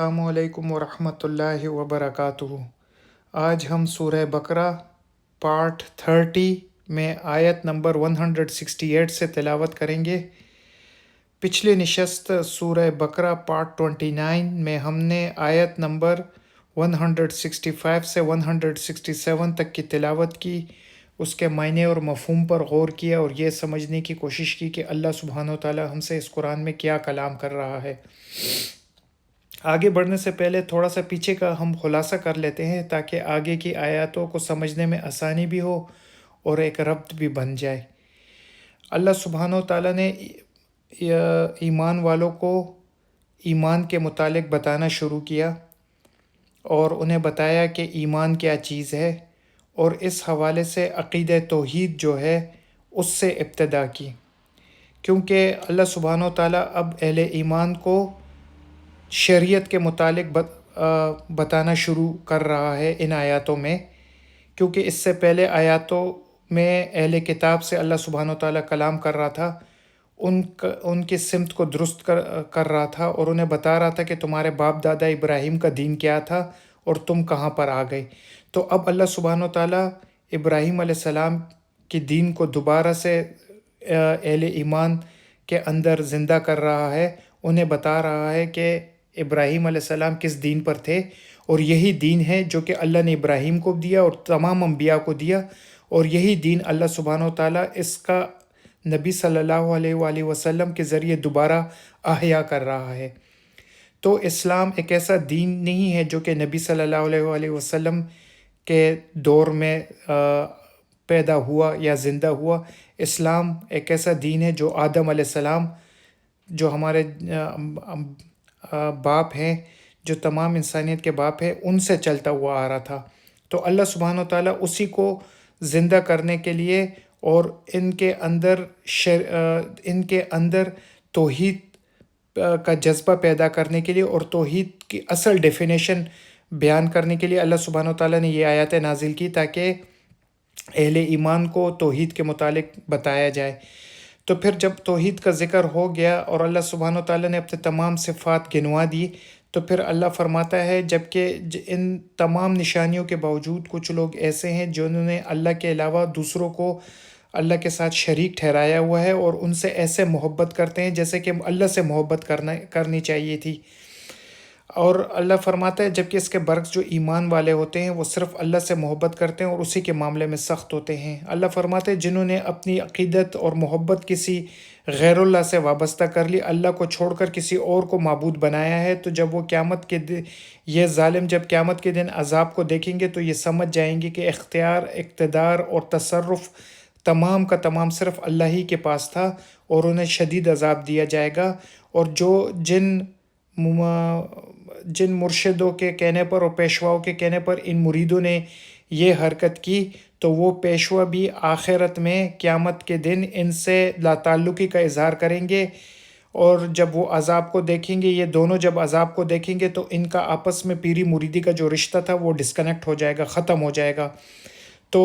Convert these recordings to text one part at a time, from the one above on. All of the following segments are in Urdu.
السلام علیکم ورحمۃ اللہ وبرکاتہ۔ آج ہم سورہ بقرہ پارٹ 30 میں آیت نمبر 168 سے تلاوت کریں گے۔ پچھلی نشست سورہ بقرہ پارٹ 29 میں ہم نے آیت نمبر 165 سے 167 تک کی تلاوت کی، اس کے معنی اور مفہوم پر غور کیا اور یہ سمجھنے کی کوشش کی کہ اللہ سبحانہ و تعالی ہم سے اس قرآن میں کیا کلام کر رہا ہے۔ آگے بڑھنے سے پہلے تھوڑا سا پیچھے کا ہم خلاصہ کر لیتے ہیں تاکہ آگے کی آیاتوں کو سمجھنے میں آسانی بھی ہو اور ایک ربط بھی بن جائے۔ اللہ سبحانہ و تعالیٰ نے ایمان والوں کو ایمان کے متعلق بتانا شروع کیا اور انہیں بتایا کہ ایمان کیا چیز ہے، اور اس حوالے سے عقیدہ توحید جو ہے اس سے ابتدا کی، کیونکہ اللہ سبحانہ و تعالیٰ اب اہل ایمان کو شریعت کے متعلق بتانا شروع کر رہا ہے ان آیاتوں میں، کیونکہ اس سے پہلے آیاتوں میں اہل کتاب سے اللہ سبحانہ و تعالیٰ کلام کر رہا تھا، ان کی سمت کو درست کر رہا تھا اور انہیں بتا رہا تھا کہ تمہارے باپ دادا ابراہیم کا دین کیا تھا اور تم کہاں پر آ گئے۔ تو اب اللہ سبحانہ و تعالیٰ ابراہیم علیہ السلام کے دین کو دوبارہ سے اہل ایمان کے اندر زندہ کر رہا ہے، انہیں بتا رہا ہے کہ ابراہیم علیہ السلام کس دین پر تھے، اور یہی دین ہے جو کہ اللہ نے ابراہیم کو دیا اور تمام انبیاء کو دیا، اور یہی دین اللہ سبحانہ و تعالیٰ اس کا نبی صلی اللہ علیہ وآلہ وسلم کے ذریعے دوبارہ احیا کر رہا ہے۔ تو اسلام ایک ایسا دین نہیں ہے جو کہ نبی صلی اللہ علیہ وآلہ وسلم کے دور میں پیدا ہوا یا زندہ ہوا۔ اسلام ایک ایسا دین ہے جو آدم علیہ السلام، جو ہمارے باپ ہیں، جو تمام انسانیت کے باپ ہیں، ان سے چلتا ہوا آ رہا تھا۔ تو اللہ سبحانہ و تعالیٰ اسی کو زندہ کرنے کے لیے اور ان کے اندر توحید کا جذبہ پیدا کرنے کے لیے اور توحید کی اصل ڈیفینیشن بیان کرنے کے لیے اللہ سبحانہ و تعالیٰ نے یہ آیاتیں نازل کی تاکہ اہل ایمان کو توحید کے متعلق بتایا جائے۔ تو پھر جب توحید کا ذکر ہو گیا اور اللہ سبحانہ و تعالیٰ نے اپنے تمام صفات گنوا دی، تو پھر اللہ فرماتا ہے جبکہ ان تمام نشانیوں کے باوجود کچھ لوگ ایسے ہیں جنہوں نے اللہ کے علاوہ دوسروں کو اللہ کے ساتھ شریک ٹھہرایا ہوا ہے اور ان سے ایسے محبت کرتے ہیں جیسے کہ اللہ سے محبت کرنی چاہیے تھی۔ اور اللہ فرماتا ہے جبکہ اس کے برعکس جو ایمان والے ہوتے ہیں وہ صرف اللہ سے محبت کرتے ہیں اور اسی کے معاملے میں سخت ہوتے ہیں۔ اللہ فرماتے ہیں جنہوں نے اپنی عقیدت اور محبت کسی غیر اللہ سے وابستہ کر لی، اللہ کو چھوڑ کر کسی اور کو معبود بنایا ہے، تو جب وہ یہ ظالم جب قیامت کے دن عذاب کو دیکھیں گے تو یہ سمجھ جائیں گے کہ اختیار، اقتدار اور تصرف تمام کا تمام صرف اللہ ہی کے پاس تھا، اور انہیں شدید عذاب دیا جائے گا۔ اور جن مرشدوں کے کہنے پر اور پیشواؤں کے کہنے پر ان مریدوں نے یہ حرکت کی، تو وہ پیشوا بھی آخرت میں قیامت کے دن ان سے لا تعلقی کا اظہار کریں گے، اور جب وہ عذاب کو دیکھیں گے، یہ دونوں جب عذاب کو دیکھیں گے تو ان کا آپس میں پیری مریدی کا جو رشتہ تھا وہ ڈسکنیکٹ ہو جائے گا، ختم ہو جائے گا۔ تو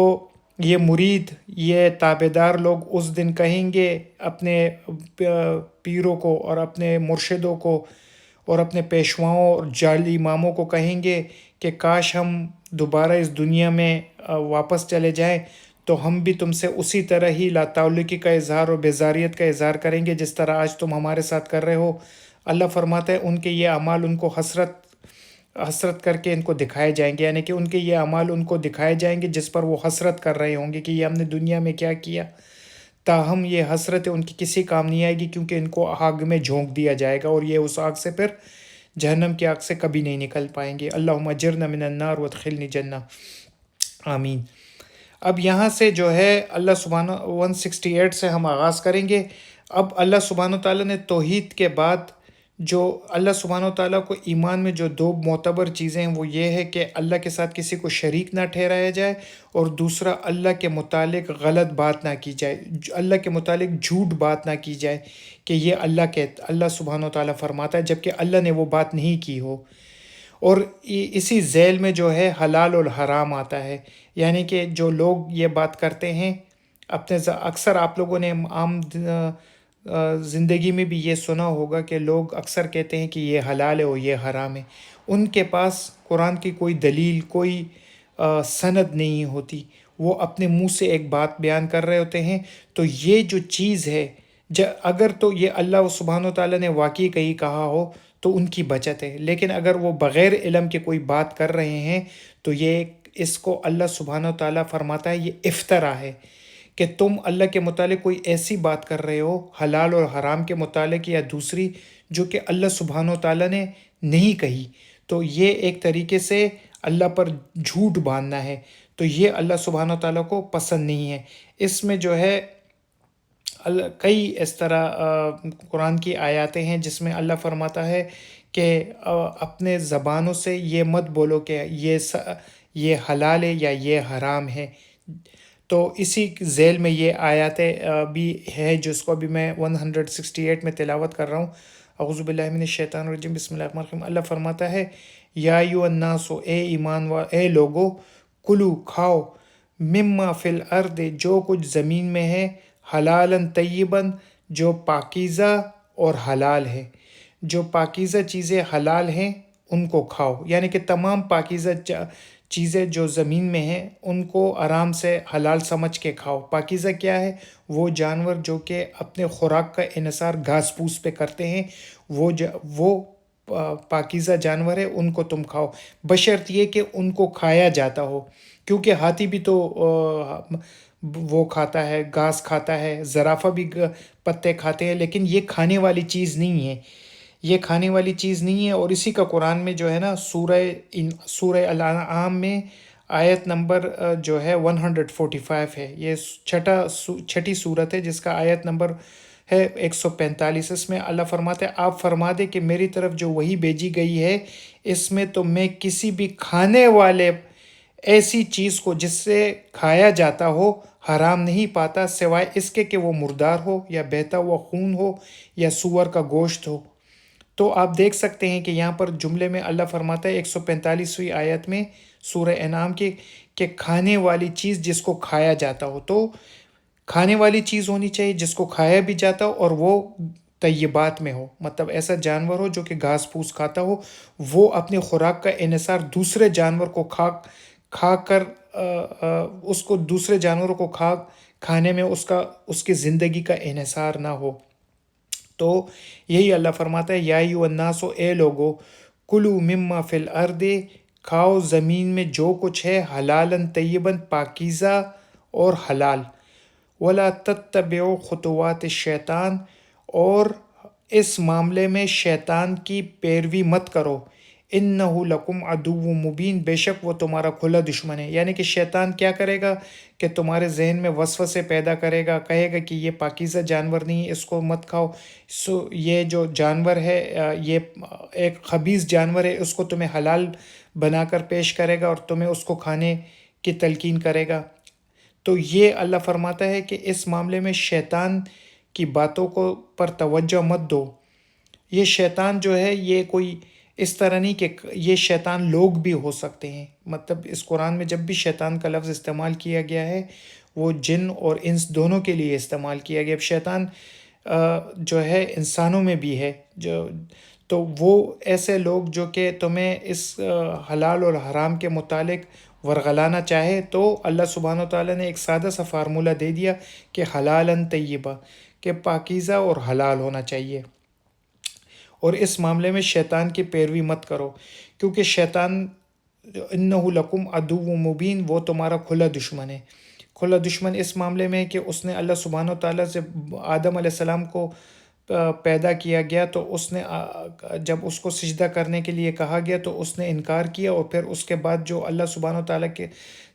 یہ مرید، یہ تابعدار لوگ اس دن کہیں گے اپنے پیروں کو اور اپنے مرشدوں کو اور اپنے پیشواؤں اور جعلی اماموں کو کہیں گے کہ کاش ہم دوبارہ اس دنیا میں واپس چلے جائیں تو ہم بھی تم سے اسی طرح ہی لا تعلقی کا اظہار اور بیزاریت کا اظہار کریں گے جس طرح آج تم ہمارے ساتھ کر رہے ہو۔ اللہ فرماتا ہے ان کے یہ اعمال ان کو حسرت کر کے ان کو دکھائے جائیں گے، یعنی کہ ان کے یہ اعمال ان کو دکھائے جائیں گے جس پر وہ حسرت کر رہے ہوں گے کہ یہ ہم نے دنیا میں کیا کیا، تاہم یہ حسرت ان کی کسی کام نہیں آئے گی کیونکہ ان کو آگ میں جھونک دیا جائے گا اور یہ اس آگ سے پھر جہنم کی آگ سے کبھی نہیں نکل پائیں گے۔ اللہم اجرنا من النار وادخلنی جنہ، آمین۔ اب یہاں سے جو ہے اللہ سبحانہ 168 سے ہم آغاز کریں گے۔ اب اللہ سبحانہ تعالیٰ نے توحید کے بعد جو اللہ سبحانہ تعالیٰ کو ایمان میں جو دو معتبر چیزیں ہیں وہ یہ ہے کہ اللہ کے ساتھ کسی کو شریک نہ ٹھہرایا جائے، اور دوسرا اللہ کے متعلق غلط بات نہ کی جائے، اللہ کے متعلق جھوٹ بات نہ کی جائے کہ یہ اللہ سبحانہ تعالیٰ فرماتا ہے جبکہ اللہ نے وہ بات نہیں کی ہو۔ اور اسی ذیل میں جو ہے حلال اور حرام آتا ہے، یعنی کہ جو لوگ یہ بات کرتے ہیں اکثر آپ لوگوں نے عام زندگی میں بھی یہ سنا ہوگا کہ لوگ اکثر کہتے ہیں کہ یہ حلال ہے اور یہ حرام ہے، ان کے پاس قرآن کی کوئی دلیل، کوئی سند نہیں ہوتی، وہ اپنے منہ سے ایک بات بیان کر رہے ہوتے ہیں۔ تو یہ جو چیز ہے، اگر تو یہ اللہ سبحانہ و تعالیٰ نے واقعی کہیں کہا ہو تو ان کی بچت ہے، لیکن اگر وہ بغیر علم کے کوئی بات کر رہے ہیں تو یہ اس کو اللہ سبحانہ و تعالیٰ فرماتا ہے یہ افطرا ہے، کہ تم اللہ کے متعلق کوئی ایسی بات کر رہے ہو حلال اور حرام کے متعلق یا دوسری، جو کہ اللہ سبحانہ و تعالیٰ نے نہیں کہی، تو یہ ایک طریقے سے اللہ پر جھوٹ باندھنا ہے، تو یہ اللہ سبحانہ و تعالیٰ کو پسند نہیں ہے۔ اس میں جو ہے کئی اس طرح قرآن کی آیاتیں ہیں جس میں اللہ فرماتا ہے کہ اپنے زبانوں سے یہ مت بولو کہ یہ حلال ہے یا یہ حرام ہے۔ تو اسی ذیل میں یہ آیاتیں بھی ہے جس کو ابھی میں 168 میں تلاوت کر رہا ہوں۔ اعوذ باللہ من الشیطان الرجیم، بسم اللہ الرحمن الرحیم۔ اللہ فرماتا ہے یا ایھا الناس، اے ایمان اے لوگو، کلو کھاؤ، مما فی الارض جو کچھ زمین میں ہے، حلالً طیباً جو پاکیزہ اور حلال ہے، جو پاکیزہ چیزیں حلال ہیں ان کو کھاؤ، یعنی کہ تمام پاکیزہ چیزیں جو زمین میں ہیں ان کو آرام سے حلال سمجھ کے کھاؤ۔ پاکیزہ کیا ہے؟ وہ جانور جو کہ اپنے خوراک کا انحصار گھاس پھوس پہ کرتے ہیں، وہ پاکیزہ جانور ہے، ان کو تم کھاؤ، بشرط یہ کہ ان کو کھایا جاتا ہو، کیونکہ ہاتھی بھی تو وہ کھاتا ہے، گھاس کھاتا ہے، زرافہ بھی پتے کھاتے ہیں، لیکن یہ کھانے والی چیز نہیں ہے، یہ کھانے والی چیز نہیں ہے۔ اور اسی کا قرآن میں جو ہے نا سورہ الانعام میں آیت نمبر جو ہے 145 ہے، یہ چھٹی صورت ہے جس کا آیت نمبر ہے 145۔ اس میں اللہ فرماتے ہیں آپ فرما دے کہ میری طرف جو وحی بھیجی گئی ہے اس میں تو میں کسی بھی کھانے والے ایسی چیز کو جس سے کھایا جاتا ہو حرام نہیں پاتا، سوائے اس کے کہ وہ مردار ہو یا بہتا ہوا خون ہو یا سور کا گوشت ہو۔ تو آپ دیکھ سکتے ہیں کہ یہاں پر جملے میں اللہ فرماتا ہے 145ویں آیت میں سورہ انعام کی کہ کھانے والی چیز جس کو کھایا جاتا ہو، تو کھانے والی چیز ہونی چاہیے جس کو کھایا بھی جاتا ہو اور وہ طیبات میں ہو، مطلب ایسا جانور ہو جو کہ گھاس پھوس کھاتا ہو، وہ اپنی خوراک کا انحصار دوسرے جانور کو کھا کر اس کو دوسرے جانوروں کو کھانے میں اس کی زندگی کا انحصار نہ ہو۔ تو یہی اللہ فرماتا ہے یا ایھا الناس، اے لوگو، کلو مما فی الارض کھاؤ زمین میں جو کچھ ہے، حلالً طیباً پاکیزہ اور حلال، ولا تتبعوا خطوات الشیطان، اور اس معاملے میں شیطان کی پیروی مت کرو، انہ لکم عدو مبین، بے شک وہ تمہارا کھلا دشمن ہے۔ یعنی کہ شیطان کیا کرے گا کہ تمہارے ذہن میں وسوسے پیدا کرے گا، کہے گا کہ یہ پاکیزہ جانور نہیں، اس کو مت کھاؤ، یہ جو جانور ہے یہ ایک خبیث جانور ہے، اس کو تمہیں حلال بنا کر پیش کرے گا اور تمہیں اس کو کھانے کی تلقین کرے گا۔ تو یہ اللہ فرماتا ہے کہ اس معاملے میں شیطان کی باتوں کو پر توجہ مت دو۔ یہ شیطان جو ہے یہ کوئی اس طرح نہیں کہ یہ شیطان لوگ بھی ہو سکتے ہیں، مطلب اس قرآن میں جب بھی شیطان کا لفظ استعمال کیا گیا ہے وہ جن اور انس دونوں کے لیے استعمال کیا گیا۔ اب شیطان جو ہے انسانوں میں بھی ہے، تو وہ ایسے لوگ جو کہ تمہیں اس حلال اور حرام کے متعلق ورغلانا چاہے، تو اللہ سبحانہ و تعالیٰ نے ایک سادہ سا فارمولہ دے دیا کہ حلالً طیبہ، کہ پاکیزہ اور حلال ہونا چاہیے، اور اس معاملے میں شیطان کی پیروی مت کرو، کیونکہ شیطان انہ لکم عدو مبین، وہ تمہارا کھلا دشمن ہے۔ کھلا دشمن اس معاملے میں ہے کہ اس نے اللہ سبحانہ و تعالیٰ سے آدم علیہ السلام کو پیدا کیا گیا، تو اس نے جب اس کو سجدہ کرنے کے لیے کہا گیا تو اس نے انکار کیا، اور پھر اس کے بعد جو اللہ سبحانہ و تعالیٰ کے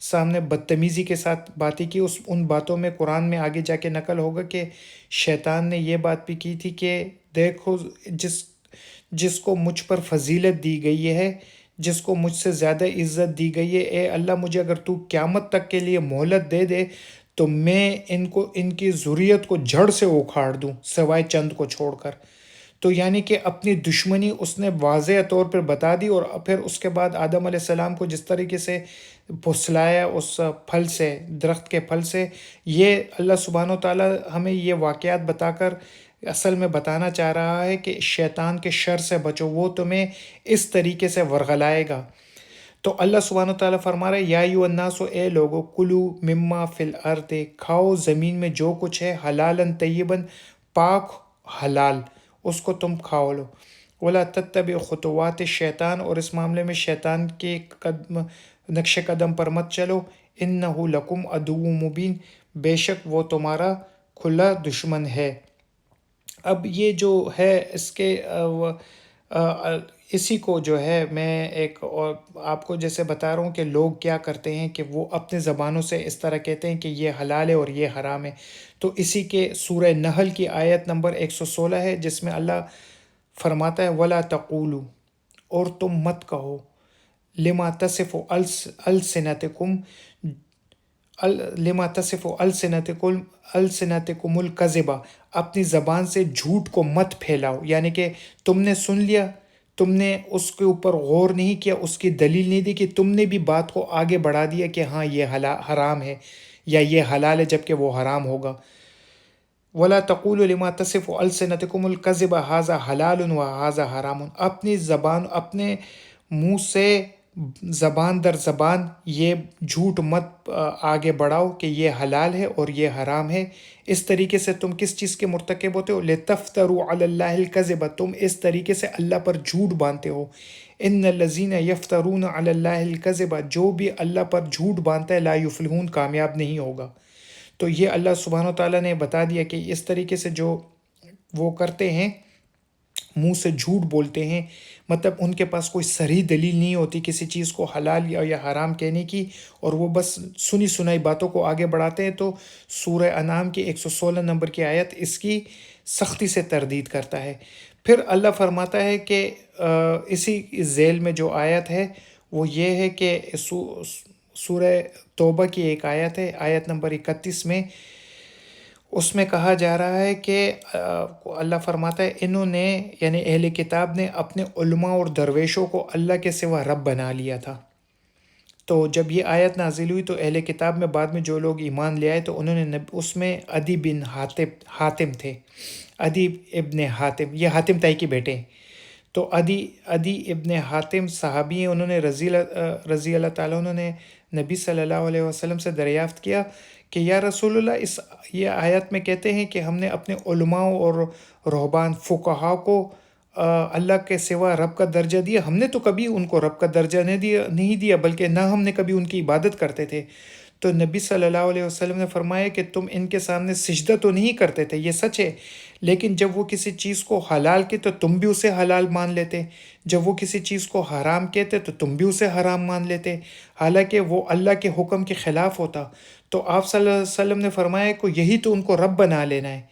سامنے بدتمیزی کے ساتھ باتیں کی، ان باتوں میں قرآن میں آگے جا کے نقل ہوگا کہ شیطان نے یہ بات بھی کی تھی کہ دیکھو جس کو مجھ پر فضیلت دی گئی ہے، جس کو مجھ سے زیادہ عزت دی گئی ہے، اے اللہ مجھے اگر تو قیامت تک کے لیے مہلت دے دے تو میں ان کی ذریت کو جڑ سے اکھاڑ دوں سوائے چند کو چھوڑ کر۔ تو یعنی کہ اپنی دشمنی اس نے واضح طور پر بتا دی، اور پھر اس کے بعد آدم علیہ السلام کو جس طریقے سے پھسلایا اس پھل سے، درخت کے پھل سے، یہ اللہ سبحانہ و تعالیٰ ہمیں یہ واقعات بتا کر اصل میں بتانا چاہ رہا ہے کہ شیطان کے شر سے بچو، وہ تمہیں اس طریقے سے ورغلائے گا۔ تو اللہ سبحانہ تعالیٰ فرما رہا ہے یا ایھا الناس، اے لوگو، کلو مما فی الارض، کھاؤ زمین میں جو کچھ ہے، حلالاً طیباً، پاک حلال، اس کو تم کھاؤ لو، ولا تتبع خطوات الشیطان، اور اس معاملے میں شیطان کے نقش قدم پر مت چلو، انہ لکم عدو مبین، بے شک وہ تمہارا کھلا دشمن ہے۔ اب یہ جو ہے اس کے اسی کو جو ہے میں ایک اور آپ کو جیسے بتا رہا ہوں کہ لوگ کیا کرتے ہیں کہ وہ اپنے زبانوں سے اس طرح کہتے ہیں کہ یہ حلال ہے اور یہ حرام ہے۔ تو اسی کے سورہ نحل کی آیت نمبر 116 ہے، جس میں اللہ فرماتا ہے وَلَا تَقُولُوا، اور تم مت کہو، لما تصف السنتکم لما تصف السنتکم الکذبہ، اپنی زبان سے جھوٹ کو مت پھیلاؤ، یعنی کہ تم نے سن لیا، تم نے اس کے اوپر غور نہیں کیا، اس کی دلیل نہیں دی، کہ تم نے بھی بات کو آگے بڑھا دیا کہ ہاں یہ حرام ہے یا یہ حلال ہے جبکہ وہ حرام ہوگا۔ وَلَا تَقُولُوا لِمَا تَصِفُ أَلْسِنَتُكُمُ الْكَذِبَ هَٰذَا حَلَالٌ وَهَٰذَا حَرَامٌ، اپنی زبان، اپنے منہ سے زبان در زبان یہ جھوٹ مت آگے بڑھاؤ کہ یہ حلال ہے اور یہ حرام ہے۔ اس طریقے سے تم کس چیز کے مرتکب ہوتے ہو؟ لِتَفْتَرُوا عَلَى اللَّهِ الْكَذِبَ، تم اس طریقے سے اللہ پر جھوٹ باندھتے ہو۔ إِنَّ الَّذِينَ يَفْتَرُونَ عَلَى اللَّهِ الْكَذِبَ، جو بھی اللہ پر جھوٹ باندھتا ہے، لا يفلحون، کامیاب نہیں ہوگا۔ تو یہ اللہ سبحانہ و تعالیٰ نے بتا دیا کہ اس طریقے سے جو وہ کرتے ہیں، منہ سے جھوٹ بولتے ہیں، مطلب ان کے پاس کوئی صریح دلیل نہیں ہوتی کسی چیز کو حلال یا حرام کہنے کی، اور وہ بس سنی سنائی باتوں کو آگے بڑھاتے ہیں۔ تو سورہ انعام کی 116 نمبر کی آیت اس کی سختی سے تردید کرتا ہے۔ پھر اللہ فرماتا ہے کہ اسی ذیل میں جو آیت ہے وہ یہ ہے کہ سورہ توبہ کی ایک آیت ہے، آیت نمبر 31 میں، اس میں کہا جا رہا ہے کہ اللہ فرماتا ہے انہوں نے، یعنی اہل کتاب نے، اپنے علماء اور درویشوں کو اللہ کے سوا رب بنا لیا تھا۔ تو جب یہ آیت نازل ہوئی تو اہل کتاب میں بعد میں جو لوگ ایمان لے آئے تو انہوں نے اس میں عدی بن حاتم تھے، عدی ابن حاتم، یہ حاتم تائی کے بیٹے ہیں۔ تو عدی ابن حاتم صحابی ہیں، انہوں نے رضی اللہ تعالیٰ عنہ نے نبی صلی اللہ علیہ وسلم سے دریافت کیا کہ یا رسول اللہ، یہ آیت میں کہتے ہیں کہ ہم نے اپنے علماء اور رہبان، فقہا کو اللہ کے سوا رب کا درجہ دیا، ہم نے تو کبھی ان کو رب کا درجہ نہیں دیا، بلکہ نہ ہم نے کبھی ان کی عبادت کرتے تھے۔ تو نبی صلی اللہ علیہ وسلم نے فرمایا کہ تم ان کے سامنے سجدہ تو نہیں کرتے تھے، یہ سچ ہے، لیکن جب وہ کسی چیز کو حلال کہتے تو تم بھی اسے حلال مان لیتے، جب وہ کسی چیز کو حرام کہتے تو تم بھی اسے حرام مان لیتے، حالانکہ وہ اللہ کے حکم کے خلاف ہوتا۔ تو آپ صلی اللہ علیہ وسلم نے فرمایا کہ یہی تو ان کو رب بنا لینا ہے۔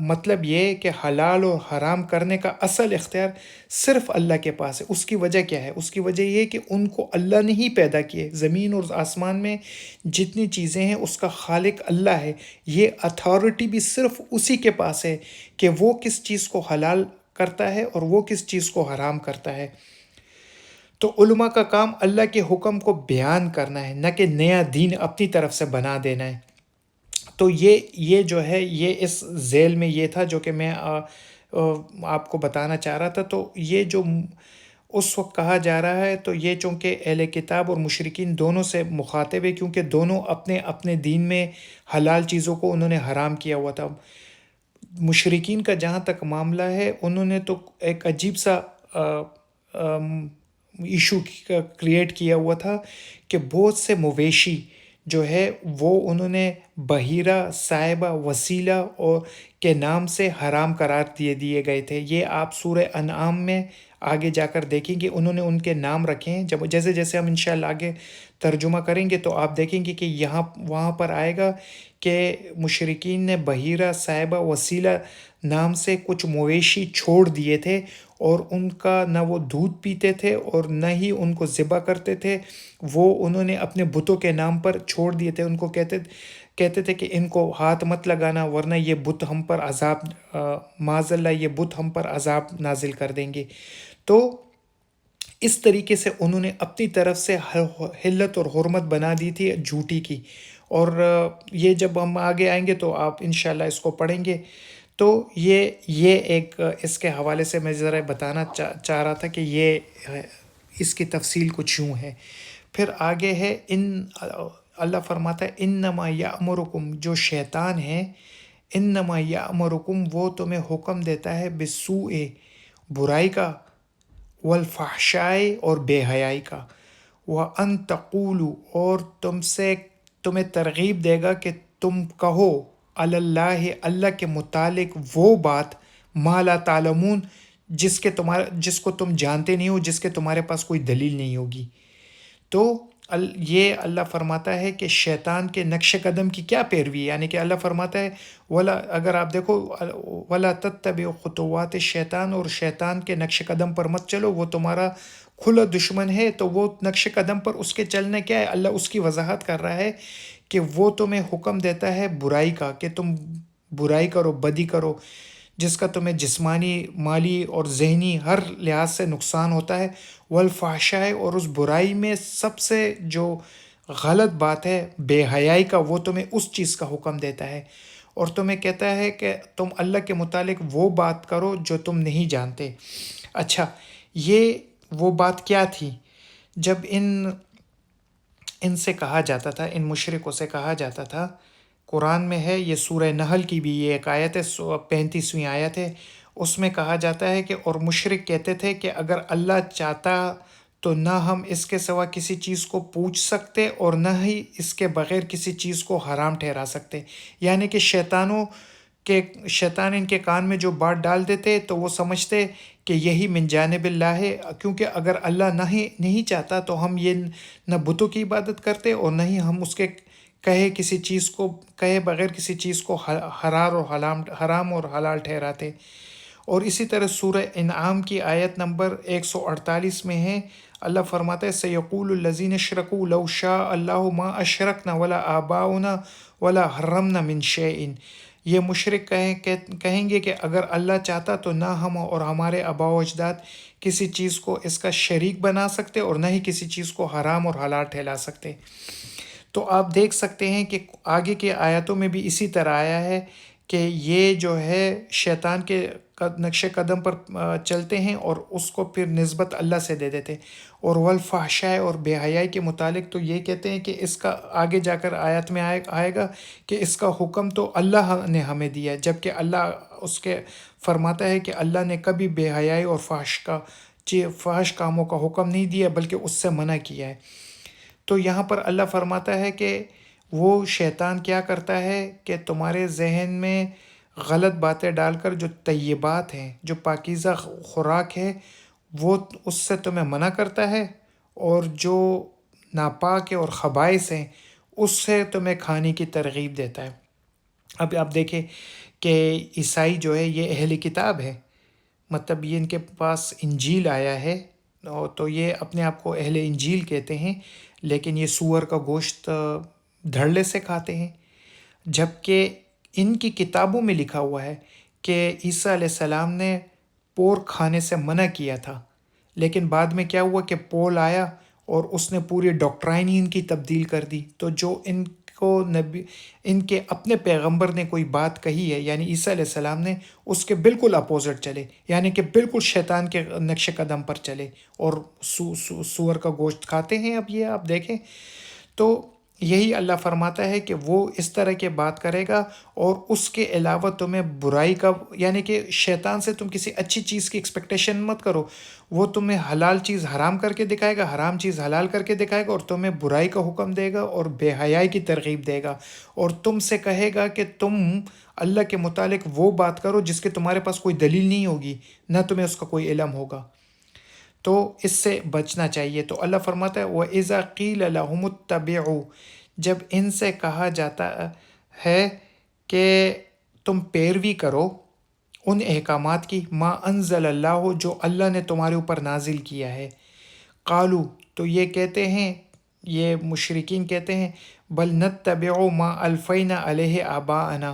مطلب یہ کہ حلال اور حرام کرنے کا اصل اختیار صرف اللہ کے پاس ہے۔ اس کی وجہ کیا ہے؟ اس کی وجہ یہ ہے کہ ان کو اللہ نے ہی پیدا کیے، زمین اور آسمان میں جتنی چیزیں ہیں اس کا خالق اللہ ہے۔ یہ اتھارٹی بھی صرف اسی کے پاس ہے کہ وہ کس چیز کو حلال کرتا ہے اور وہ کس چیز کو حرام کرتا ہے۔ تو علماء کا کام اللہ کے حکم کو بیان کرنا ہے، نہ کہ نیا دین اپنی طرف سے بنا دینا ہے۔ تو یہ جو ہے، یہ اس ذیل میں یہ تھا جو کہ میں آپ کو بتانا چاہ رہا تھا۔ تو یہ جو اس وقت کہا جا رہا ہے، تو یہ چونکہ اہل کتاب اور مشرکین دونوں سے مخاطب ہے، کیونکہ دونوں اپنے دین میں حلال چیزوں کو انہوں نے حرام کیا ہوا تھا۔ مشرکین کا جہاں تک معاملہ ہے، انہوں نے تو ایک عجیب سا ایشو کریٹ کیا ہوا تھا کہ بہت سے مویشی جو ہے وہ انہوں نے بحیرہ، صائبہ، وسیلہ اور کے نام سے حرام قرار دیے گئے تھے۔ یہ آپ سورہ انعام میں آگے جا کر دیکھیں گے، انہوں نے ان کے نام رکھے ہیں۔ جیسے جیسے ہم انشاءاللہ آگے ترجمہ کریں گے تو آپ دیکھیں گے کہ وہاں پر آئے گا کہ مشرکین نے بحیرہ، صائبہ، وسیلہ نام سے کچھ مویشی چھوڑ دیے تھے، اور ان کا نہ وہ دودھ پیتے تھے اور نہ ہی ان کو ذبح کرتے تھے، وہ انہوں نے اپنے بتوں کے نام پر چھوڑ دیے تھے۔ ان کو کہتے تھے کہ ان کو ہاتھ مت لگانا ورنہ یہ بت ہم پر عذاب، معاذ اللہ، یہ بت ہم پر عذاب نازل کر دیں گے۔ تو اس طریقے سے انہوں نے اپنی طرف سے حلت اور حرمت بنا دی تھی جھوٹی کی، اور یہ جب ہم آگے آئیں گے تو آپ انشاءاللہ اس کو پڑھیں گے۔ تو یہ ایک اس کے حوالے سے میں ذرا بتانا چاہ رہا تھا کہ یہ اس کی تفصیل کچھ یوں ہے۔ پھر آگے ہے اللہ فرماتا ہے انما یامرکم، جو شیطان ہے، انما یامرکم وہ تمہیں حکم دیتا ہے بالسوء، برائی کا، والفحشاء اور بے حیائی کا، وان تقولوا اور تمہیں ترغیب دے گا کہ تم کہو علی اللہ، اللہ کے متعلق وہ بات ما لا تعلمون جس کو تم جانتے نہیں ہو، جس کے تمہارے پاس کوئی دلیل نہیں ہوگی۔ تو یہ اللہ فرماتا ہے کہ شیطان کے نقش قدم کی کیا پیروی ہے، یعنی کہ اللہ فرماتا ہے ولا، اگر آپ دیکھو ولا تتبعوا خطوات الشیطان، اور شیطان کے نقش قدم پر مت چلو، وہ تمہارا کھلا دشمن ہے۔ تو وہ نقش قدم پر اس کے چلنا کیا ہے، اللہ اس کی وضاحت کر رہا ہے کہ وہ تمہیں حکم دیتا ہے برائی کا، کہ تم برائی کرو، بدی کرو، جس کا تمہیں جسمانی، مالی اور ذہنی ہر لحاظ سے نقصان ہوتا ہے، والفحشاء اور اس برائی میں سب سے جو غلط بات ہے بے حیائی کا، وہ تمہیں اس چیز کا حکم دیتا ہے، اور تمہیں کہتا ہے کہ تم اللہ کے متعلق وہ بات کرو جو تم نہیں جانتے۔ اچھا، یہ وہ بات کیا تھی؟ جب ان سے کہا جاتا تھا، ان مشرکوں سے کہا جاتا تھا، قرآن میں ہے، یہ سورہ نحل کی بھی یہ ایک آیت ہے، 35ویں آیت ہے، اس میں کہا جاتا ہے کہ اور مشرک کہتے تھے کہ اگر اللہ چاہتا تو نہ ہم اس کے سوا کسی چیز کو پوچھ سکتے اور نہ ہی اس کے بغیر کسی چیز کو حرام ٹھہرا سکتے، یعنی کہ شیطان ان کے کان میں جو بات ڈال دیتے تو وہ سمجھتے کہ یہی من جانب اللہ ہے، کیونکہ اگر اللہ نہیں چاہتا تو ہم یہ نہ بتوں کی عبادت کرتے اور نہ ہی ہم اس کے کہے بغیر کسی چیز کو حرام اور حلال ٹھہراتے۔ اور اسی طرح سورہ انعام کی آیت نمبر 148 میں ہے، اللہ فرماتا ہے سیقول الذین اشرکوا لو شاء اللہ ما اشرکنا ولا آباؤنا ولا حرمنا من شیء، یہ مشرک کہیں گے کہ اگر اللہ چاہتا تو نہ ہم اور ہمارے آباء و اجداد کسی چیز کو اس کا شریک بنا سکتے اور نہ ہی کسی چیز کو حرام اور حلال ٹھہرا سکتے۔ تو آپ دیکھ سکتے ہیں کہ آگے کے آیاتوں میں بھی اسی طرح آیا ہے کہ یہ جو ہے شیطان کے نقش قدم پر چلتے ہیں اور اس کو پھر نسبت اللہ سے دے دیتے، اور والفحشاء اور بے حیائی کے متعلق تو یہ کہتے ہیں کہ اس کا آگے جا کر آیت میں آئے گا کہ اس کا حکم تو اللہ نے ہمیں دیا ہے، جبکہ اللہ اس کے فرماتا ہے کہ اللہ نے کبھی بے حیائی اور فحش کاموں کا حکم نہیں دیا بلکہ اس سے منع کیا ہے۔ تو یہاں پر اللہ فرماتا ہے کہ وہ شیطان کیا کرتا ہے کہ تمہارے ذہن میں غلط باتیں ڈال کر جو طیبات ہیں، جو پاکیزہ خوراک ہے، وہ اس سے تمہیں منع کرتا ہے، اور جو ناپاک اور خبائث ہیں اس سے تمہیں کھانے کی ترغیب دیتا ہے۔ اب آپ دیکھیں کہ عیسائی جو ہے یہ اہل کتاب ہے، مطلب یہ ان کے پاس انجیل آیا ہے، تو یہ اپنے آپ کو اہل انجیل کہتے ہیں، لیکن یہ سور کا گوشت دھڑلے سے کھاتے ہیں، جبکہ ان کی کتابوں میں لکھا ہوا ہے کہ عیسیٰ علیہ السلام نے پور کھانے سے منع کیا تھا، لیکن بعد میں کیا ہوا کہ پول آیا اور اس نے پوری ڈاکٹرائن ہی ان کی تبدیل کر دی۔ تو جو ان کے اپنے پیغمبر نے کوئی بات کہی ہے، یعنی عیسیٰ علیہ السلام نے، اس کے بالکل اپوزٹ چلے، یعنی کہ بالکل شیطان کے نقش قدم پر چلے اور سور کا گوشت کھاتے ہیں۔ اب یہ آپ دیکھیں تو یہی اللہ فرماتا ہے کہ وہ اس طرح کے بات کرے گا، اور اس کے علاوہ تمہیں برائی کا، یعنی کہ شیطان سے تم کسی اچھی چیز کی ایکسپیکٹیشن مت کرو، وہ تمہیں حلال چیز حرام کر کے دکھائے گا، حرام چیز حلال کر کے دکھائے گا، اور تمہیں برائی کا حکم دے گا اور بے حیائی کی ترغیب دے گا، اور تم سے کہے گا کہ تم اللہ کے متعلق وہ بات کرو جس کے تمہارے پاس کوئی دلیل نہیں ہوگی، نہ تمہیں اس کا کوئی علم ہوگا۔ تو اس سے بچنا چاہیے۔ تو اللہ فرماتا ہے وَإِذَا قِيلَ لَهُمُ اتَّبِعُوا، جب ان سے کہا جاتا ہے کہ تم پیروی کرو ان احکامات کی، ما انزل اللہ، جو اللہ نے تمہارے اوپر نازل کیا ہے، قالو، تو یہ کہتے ہیں، یہ مشرکین کہتے ہیں، بل نتبع ما الفینا علیہ آباءنا،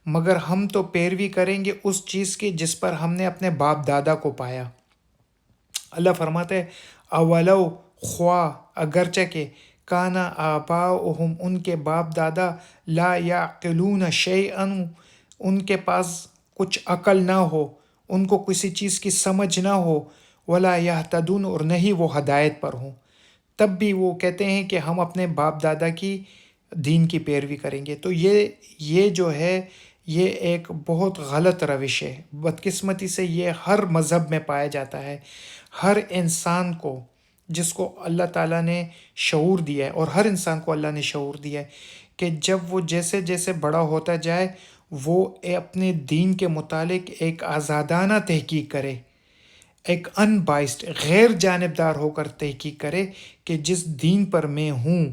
مگر ہم تو پیروی کریں گے اس چیز کی جس پر ہم نے اپنے باپ دادا کو پایا۔ اللہ فرماتے ہیں اولو، خواہ، اگرچہ کہ کانا آباؤہم، ان کے باپ دادا، لا یعقلون شیئا، ان کے پاس کچھ عقل نہ ہو، ان کو کسی چیز کی سمجھ نہ ہو، ولا یہتدون، اور نہ ہی وہ ہدایت پر ہوں، تب بھی وہ کہتے ہیں کہ ہم اپنے باپ دادا کی دین کی پیروی کریں گے۔ تو یہ جو ہے یہ ایک بہت غلط روش ہے۔ بدقسمتی سے یہ ہر مذہب میں پایا جاتا ہے۔ ہر انسان کو، جس کو اللہ تعالیٰ نے شعور دیا ہے، اور ہر انسان کو اللہ نے شعور دیا ہے کہ جب وہ جیسے جیسے بڑا ہوتا جائے وہ اپنے دین کے متعلق ایک آزادانہ تحقیق کرے، ایک ان بائسڈ، غیر جانبدار ہو کر تحقیق کرے کہ جس دین پر میں ہوں،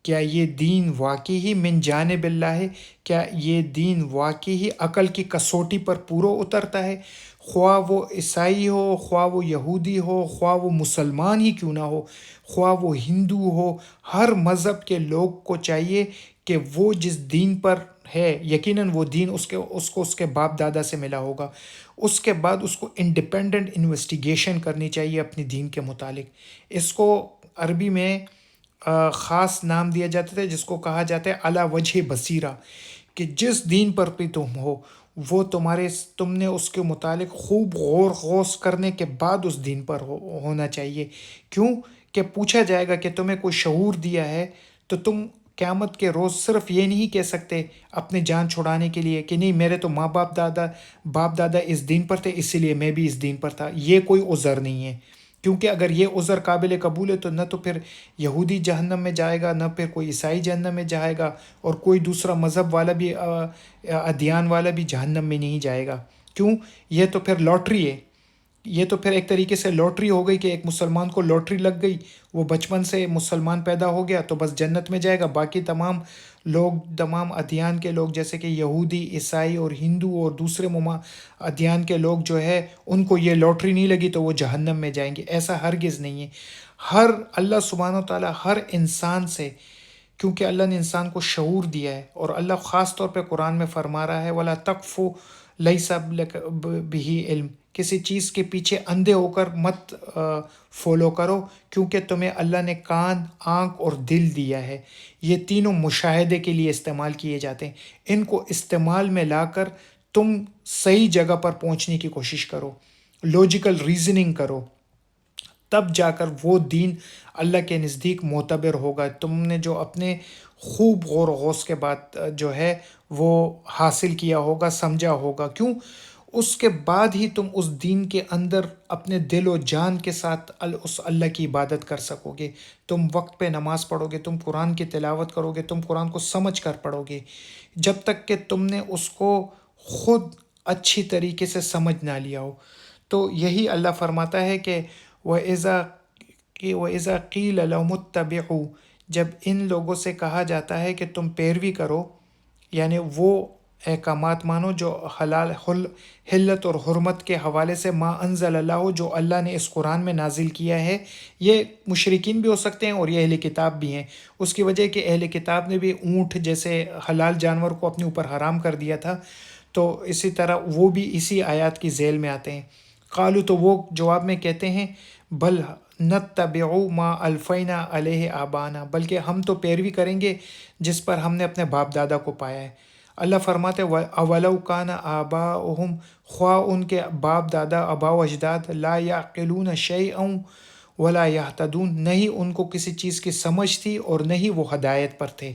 کیا یہ دین واقعی ہی من جانب اللہ ہے؟ کیا یہ دین واقعی ہی عقل کی کسوٹی پر پورا اترتا ہے؟ خواہ وہ عیسائی ہو، خواہ وہ یہودی ہو، خواہ وہ مسلمان ہی کیوں نہ ہو، خواہ وہ ہندو ہو، ہر مذہب کے لوگ کو چاہیے کہ وہ جس دین پر ہے، یقیناً وہ دین اس کو اس کے باپ دادا سے ملا ہوگا، اس کے بعد اس کو انڈیپینڈنٹ انویسٹیگیشن کرنی چاہیے اپنی دین کے متعلق۔ اس کو عربی میں خاص نام دیا جاتا ہے جس کو کہا جاتا ہے علی وجہ بصیرہ، کہ جس دین پر بھی تم ہو وہ تم نے اس کے متعلق خوب غور خوض کرنے کے بعد اس دین پر ہونا چاہیے۔ کیوں کہ پوچھا جائے گا کہ تمہیں کوئی شعور دیا ہے تو تم قیامت کے روز صرف یہ نہیں کہہ سکتے اپنے جان چھڑانے کے لیے کہ نہیں میرے تو باپ دادا اس دین پر تھے اسی لیے میں بھی اس دین پر تھا۔ یہ کوئی عذر نہیں ہے، کیونکہ اگر یہ عذر قابل قبول ہے تو نہ تو پھر یہودی جہنم میں جائے گا، نہ پھر کوئی عیسائی جہنم میں جائے گا، اور کوئی دوسرا مذہب والا بھی ادیان والا بھی جہنم میں نہیں جائے گا۔ کیوں؟ یہ تو پھر لاٹری ہے، یہ تو پھر ایک طریقے سے لاٹری ہو گئی کہ ایک مسلمان کو لاٹری لگ گئی، وہ بچپن سے مسلمان پیدا ہو گیا تو بس جنت میں جائے گا، باقی تمام لوگ، تمام ادیان کے لوگ جیسے کہ یہودی، عیسائی اور ہندو اور دوسرے ادیان کے لوگ جو ہے ان کو یہ لاٹری نہیں لگی تو وہ جہنم میں جائیں گے۔ ایسا ہرگز نہیں ہے۔ اللہ سبحانہ و تعالیٰ ہر انسان سے، کیونکہ اللہ نے انسان کو شعور دیا ہے، اور اللہ خاص طور پہ قرآن میں فرما رہا ہے وَلَا تَقْفُ لَيْسَ بِهِ علم، کسی چیز کے پیچھے اندھے ہو کر مت فالو کرو، کیونکہ تمہیں اللہ نے کان، آنکھ اور دل دیا ہے، یہ تینوں مشاہدے کے لیے استعمال کیے جاتے ہیں۔ ان کو استعمال میں لا کر تم صحیح جگہ پر پہنچنے کی کوشش کرو، لوجیکل ریزننگ کرو، تب جا کر وہ دین اللہ کے نزدیک معتبر ہوگا۔ تم نے جو اپنے خوب غور و خوض کے بعد جو ہے وہ حاصل کیا ہوگا، سمجھا ہوگا، کیوں؟ اس کے بعد ہی تم اس دین کے اندر اپنے دل و جان کے ساتھ اس اللہ کی عبادت کر سکو گے۔ تم وقت پہ نماز پڑھو گے، تم قرآن کی تلاوت کرو گے، تم قرآن کو سمجھ کر پڑھو گے، جب تک کہ تم نے اس کو خود اچھی طریقے سے سمجھ نہ لیا ہو۔ تو یہی اللہ فرماتا ہے کہ وَإِذَا قِيلَ لَهُمُ اتَّبِعُوا، جب ان لوگوں سے کہا جاتا ہے کہ تم پیروی کرو، یعنی وہ احکامات مانو جو حلال حلت اور حرمت کے حوالے سے ما انزل اللہ، جو اللہ نے اس قرآن میں نازل کیا ہے۔ یہ مشرکین بھی ہو سکتے ہیں اور یہ اہل کتاب بھی ہیں، اس کی وجہ کہ اہل کتاب نے بھی اونٹ جیسے حلال جانور کو اپنے اوپر حرام کر دیا تھا، تو اسی طرح وہ بھی اسی آیات کی ذیل میں آتے ہیں۔ قالو، تو وہ جواب میں کہتے ہیں بل نتبع ما الفینا علیہ آبانا، بلکہ ہم تو پیروی کریں گے جس پر ہم نے اپنے باپ دادا کو پایا ہے۔ اللہ فرماتے اولو کان آباؤہم، خواہ ان کے باپ دادا، آباء و اجداد، لا یعقلون شیئا ولا یہتدون، نہیں ان کو کسی چیز کی سمجھ تھی اور نہیں وہ ہدایت پر تھے۔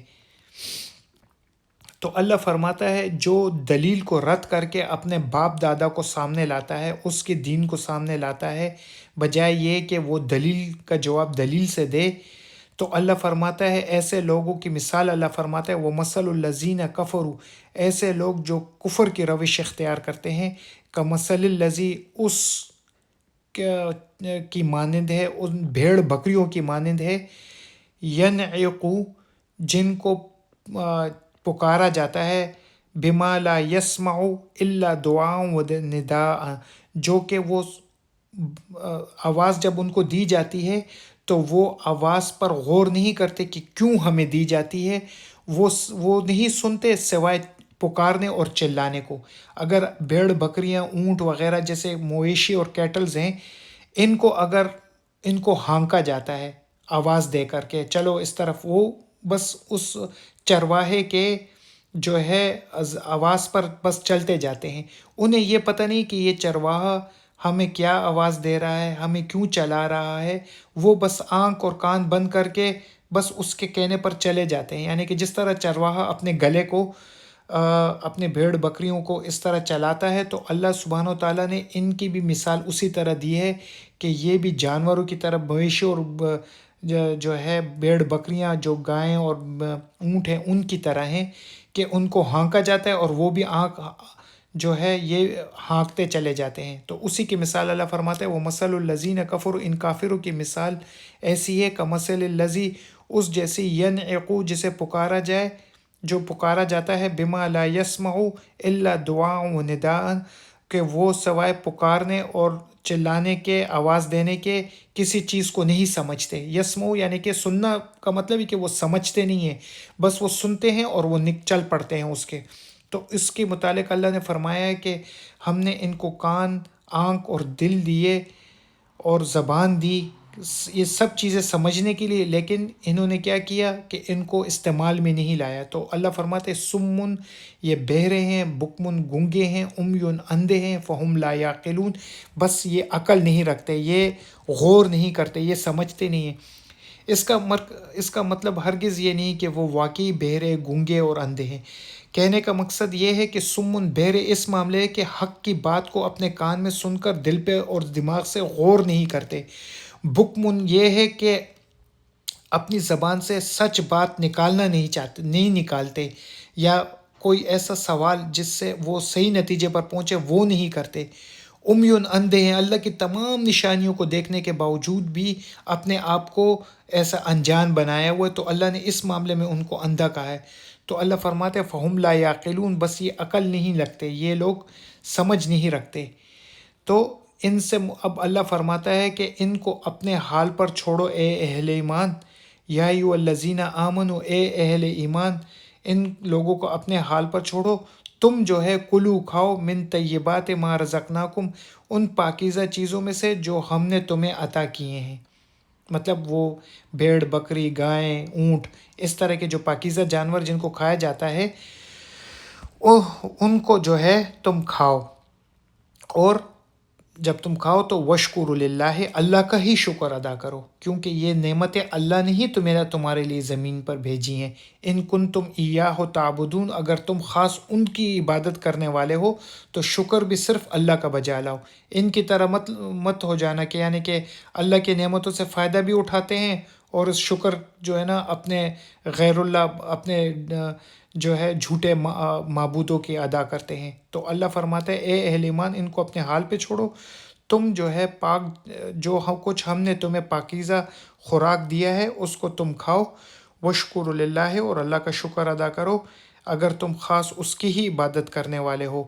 تو اللہ فرماتا ہے جو دلیل کو رد کر کے اپنے باپ دادا کو سامنے لاتا ہے، اس کے دین کو سامنے لاتا ہے، بجائے یہ کہ وہ دلیل کا جواب دلیل سے دے، تو اللہ فرماتا ہے ایسے لوگوں کی مثال اللہ فرماتا ہے وَمَثَلُ الَّذِينَ كَفَرُوا، ایسے لوگ جو کفر کی روش اختیار کرتے ہیں، كَمَثَلِ الَّذِي، اس کی مانند ہے، ان بھیڑ بکریوں کی مانند ہے، يَنْعِقُ، جن کو پکارا جاتا ہے، بِمَا لَا يَسْمَعُ إِلَّا دُعَاءً وَنِدَاءً، جو کہ وہ آواز جب ان کو دی جاتی ہے تو وہ آواز پر غور نہیں کرتے کہ کیوں ہمیں دی جاتی ہے، وہ نہیں سنتے سوائے پکارنے اور چلانے کو۔ اگر بھیڑ بکریاں، اونٹ وغیرہ جیسے مویشی اور کیٹلز ہیں، اگر ان کو ہانکا جاتا ہے آواز دے کر کے چلو اس طرف، وہ بس اس چرواہے کے جو ہے آواز پر بس چلتے جاتے ہیں. انہیں یہ پتہ نہیں کہ یہ چرواہا ہمیں کیا آواز دے رہا ہے، ہمیں کیوں چلا رہا ہے. وہ بس آنکھ اور کان بند کر کے بس اس کے کہنے پر چلے جاتے ہیں. یعنی کہ جس طرح چرواہا اپنے گلے کو اپنے بھیڑ بکریوں کو اس طرح چلاتا ہے، تو اللہ سبحانہ و تعالیٰ نے ان کی بھی مثال اسی طرح دی ہے کہ یہ بھی جانوروں کی طرح مویشی اور جو ہے بھیڑ بکریاں جو گائیں اور اونٹ ہیں ان کی طرح ہیں کہ ان کو ہانکا جاتا ہے اور وہ بھی آنکھ جو ہے یہ ہانکتے چلے جاتے ہیں. تو اسی کی مثال اللہ فرماتا ہے وہ مثل الذین کفروا، ان کافروں کی مثال ایسی ہے کمثل الذی، اس جیسی ینعقو جسے پکارا جائے، جو پکارا جاتا ہے، بما لا یسمع الا دعاء و نداء، کہ وہ سوائے پکارنے اور چلانے کے، آواز دینے کے کسی چیز کو نہیں سمجھتے. یسمعو یعنی کہ سننا کا مطلب ہے کہ وہ سمجھتے نہیں ہیں، بس وہ سنتے ہیں اور وہ چل پڑتے ہیں اس کے. تو اس کے متعلق اللہ نے فرمایا ہے کہ ہم نے ان کو کان، آنکھ اور دل دیے اور زبان دی، یہ سب چیزیں سمجھنے کے لیے، لیکن انہوں نے کیا کیا کہ ان کو استعمال میں نہیں لایا. تو اللہ فرماتے سمن، یہ بہرے ہیں، بکمن گنگے ہیں، امیون اندھے ہیں، فہم لا یعقلون، بس یہ عقل نہیں رکھتے، یہ غور نہیں کرتے، یہ سمجھتے نہیں ہیں. اس کا مطلب ہرگز یہ نہیں کہ وہ واقعی بہرے، گونگے اور اندھے ہیں. کہنے کا مقصد یہ ہے کہ سمن بہرے اس معاملے ہے کہ حق کی بات کو اپنے کان میں سن کر دل پہ اور دماغ سے غور نہیں کرتے. بکمن یہ ہے کہ اپنی زبان سے سچ بات نکالنا نہیں چاہتے، نہیں نکالتے، یا کوئی ایسا سوال جس سے وہ صحیح نتیجے پر پہنچے وہ نہیں کرتے. امیون اندھے ہیں، اللہ کی تمام نشانیوں کو دیکھنے کے باوجود بھی اپنے آپ کو ایسا انجان بنایا ہوا ہے، تو اللہ نے اس معاملے میں ان کو اندھا کہا ہے. تو اللہ فرماتے ہیں فہم لا یعقلون، بس یہ عقل نہیں رکھتے، یہ لوگ سمجھ نہیں رکھتے. تو ان سے اب اللہ فرماتا ہے کہ ان کو اپنے حال پر چھوڑو اے اہل ایمان. یا ایھا الذین آمنو، اے اہل ایمان، ان لوگوں کو اپنے حال پر چھوڑو. تم جو ہے کلو کھاؤ، من طیبات ما رزقناکم، ان پاکیزہ چیزوں میں سے جو ہم نے تمہیں عطا کیے ہیں. مطلب وہ بھیڑ بکری گائیں اونٹ اس طرح کے جو پاکیزہ جانور جن کو کھایا جاتا ہے، ان کو جو ہے تم کھاؤ. اور جب تم کھاؤ تو وشکر للہ، اللہ کا ہی شکر ادا کرو، کیونکہ یہ نعمتیں اللہ نے ہی تمہارے لیے زمین پر بھیجی ہیں. ان کن تم ایاہ تعبدون، اگر تم خاص ان کی عبادت کرنے والے ہو تو شکر بھی صرف اللہ کا بجا لاؤ. ان کی طرح مت ہو جانا کہ یعنی کہ اللہ کی نعمتوں سے فائدہ بھی اٹھاتے ہیں اور اس شکر جو ہے نا اپنے غیر اللہ، اپنے جو ہے جھوٹے معبودوں کی ادا کرتے ہیں. تو اللہ فرماتا ہے اے اہل ایمان، ان کو اپنے حال پہ چھوڑو، تم جو ہے پاک جو کچھ ہم نے تمہیں پاکیزہ خوراک دیا ہے اس کو تم کھاؤ. وشکر للہ، اور اللہ کا شکر ادا کرو اگر تم خاص اس کی ہی عبادت کرنے والے ہو.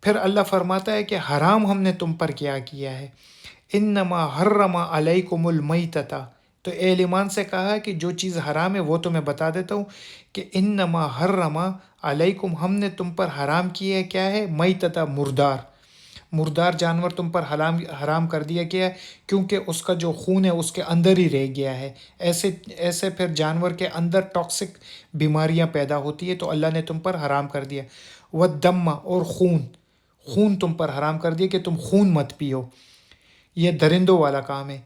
پھر اللہ فرماتا ہے کہ حرام ہم نے تم پر کیا ہے. انما حرم علیکم المیتۃ، تو اہل ایمان سے کہا کہ جو چیز حرام ہے وہ تو میں بتا دیتا ہوں کہ انما حرم علیکم، ہم نے تم پر حرام کیا ہے کیا ہے، میتۃ، مردار جانور تم پر حرام کر دیا گیا ہے، کیونکہ اس کا جو خون ہے اس کے اندر ہی رہ گیا ہے. ایسے پھر جانور کے اندر ٹاکسک بیماریاں پیدا ہوتی ہے، تو اللہ نے تم پر حرام کر دیا. والدم، اور خون تم پر حرام کر دیا کہ تم خون مت پیو، یہ درندوں والا کام ہے.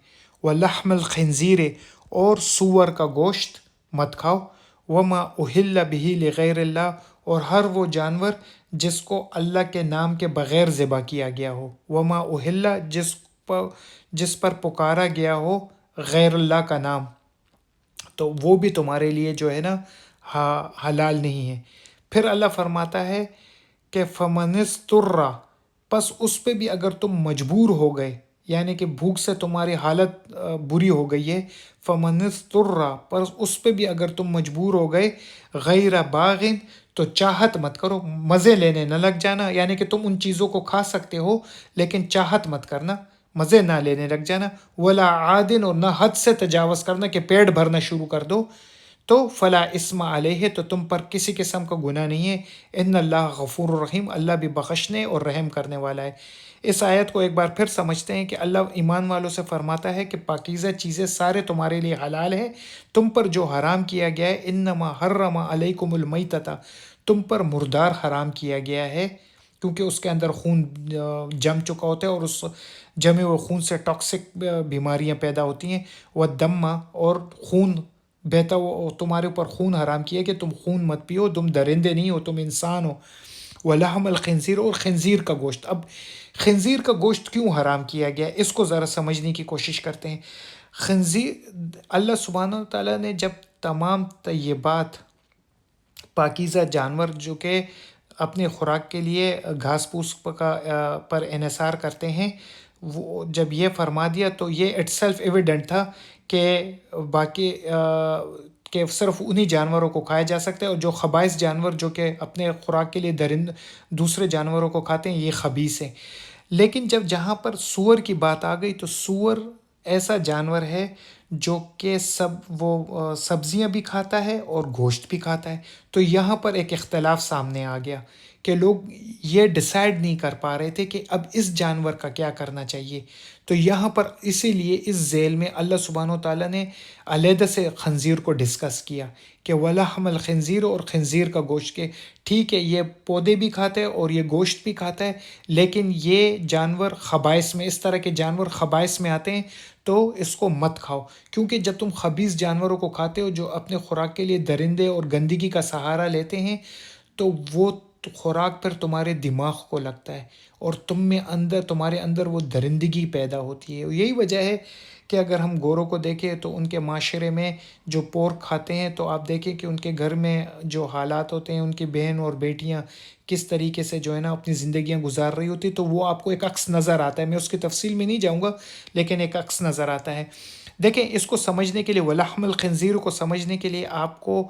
وَلَحْمَ الْخِنْزِيرِ، اور سور کا گوشت مت کھاؤ. وَمَا أُهِلَّ بِهِ لِغَيْرِ اللَّهِ، اور ہر وہ جانور جس کو اللہ کے نام کے بغیر ذبح کیا گیا ہو. وَمَا أُهِلَّ، جس پر پکارا گیا ہو غیر اللہ کا نام، تو وہ بھی تمہارے لیے جو ہے نا حلال نہیں ہے. پھر اللہ فرماتا ہے کہ فَمَنِ اسْتُرَّ، پس اس پہ بھی اگر تم مجبور ہو گئے، یعنی کہ بھوک سے تمہاری حالت بری ہو گئی ہے. فَمَنِ اسْتُرَّ، پر اس پہ بھی اگر تم مجبور ہو گئے، غیر باغن، تو چاہت مت کرو، مزے لینے نہ لگ جانا. یعنی کہ تم ان چیزوں کو کھا سکتے ہو لیکن چاہت مت کرنا، مزے نہ لینے لگ جانا. ولا عادن، اور نہ حد سے تجاوز کرنا کہ پیٹ بھرنا شروع کر دو. تو فلا اسم علیہ، تو تم پر کسی قسم کا گناہ نہیں ہے. ان اللہ غفور الرحیم، اللہ بھی بخشنے اور رحم کرنے والا ہے. اس آیت کو ایک بار پھر سمجھتے ہیں کہ اللہ ایمان والوں سے فرماتا ہے کہ پاکیزہ چیزیں سارے تمہارے لیے حلال ہیں، تم پر جو حرام کیا گیا ہے انما حرم علیکم المیتۃ، تم پر مردار حرام کیا گیا ہے کیونکہ اس کے اندر خون جم چکا ہوتا ہے، اور اس جمے ہوئے خون سے ٹاکسک بیماریاں پیدا ہوتی ہیں۔ وہ دمہ، اور خون بہتا ہوا تمہارے اوپر خون حرام کیا کہ تم خون مت پیو، تم درندے نہیں ہو، تم انسان ہو۔ وَلَحْمَ الْخِنْزِيرِ، اور خنزیر کا گوشت۔ اب خنزیر کا گوشت کیوں حرام کیا گیا، اس کو ذرا سمجھنے کی کوشش کرتے ہیں۔ خنزیر، اللہ سبحانہ تعالیٰ نے جب تمام طیبات پاکیزہ جانور جو کہ اپنے خوراک کے لیے گھاس پھوس پر انحصار کرتے ہیں، وہ جب یہ فرما دیا تو یہ اٹ سیلف ایویڈنٹ تھا کہ باقی کہ صرف انہی جانوروں کو کھایا جا سکتا ہے، اور جو خبائث جانور جو کہ اپنے خوراک کے لیے دوسرے جانوروں کو کھاتے ہیں، یہ خبیث ہیں۔ لیکن جہاں پر سور کی بات آ گئی تو سور ایسا جانور ہے جو کہ وہ سبزیاں بھی کھاتا ہے اور گوشت بھی کھاتا ہے۔ تو یہاں پر ایک اختلاف سامنے آ گیا کہ لوگ یہ ڈیسائیڈ نہیں کر پا رہے تھے کہ اب اس جانور کا کیا کرنا چاہیے۔ تو یہاں پر اسی لیے اس ذیل میں اللہ سبحانہ و تعالیٰ نے علیحدہ سے خنزیر کو ڈسکس کیا کہ وَلَحْمَ الْخِنْزِيرِ، اور خنزیر کا گوشت کے ٹھیک ہے یہ پودے بھی کھاتا ہے اور یہ گوشت بھی کھاتا ہے، لیکن یہ جانور خبائث میں، اس طرح کے جانور خبائث میں آتے ہیں، تو اس کو مت کھاؤ، کیونکہ جب تم خبیث جانوروں کو کھاتے ہو جو اپنے خوراک کے لیے درندے اور گندگی کا سہارا لیتے ہیں، تو وہ خوراک پھر تمہارے دماغ کو لگتا ہے اور تمہارے اندر وہ درندگی پیدا ہوتی ہے۔ یہی وجہ ہے کہ اگر ہم گوروں کو دیکھیں تو ان کے معاشرے میں جو پورک کھاتے ہیں، تو آپ دیکھیں کہ ان کے گھر میں جو حالات ہوتے ہیں، ان کی بہن اور بیٹیاں کس طریقے سے جو ہے نا اپنی زندگیاں گزار رہی ہوتی، تو وہ آپ کو ایک عکس نظر آتا ہے۔ میں اس کی تفصیل میں نہیں جاؤں گا، لیکن ایک عکس نظر آتا ہے۔ دیکھیں، اس کو سمجھنے کے لیے، وَلَحْمَ الْخِنْزِيرِ کو سمجھنے کے لیے آپ کو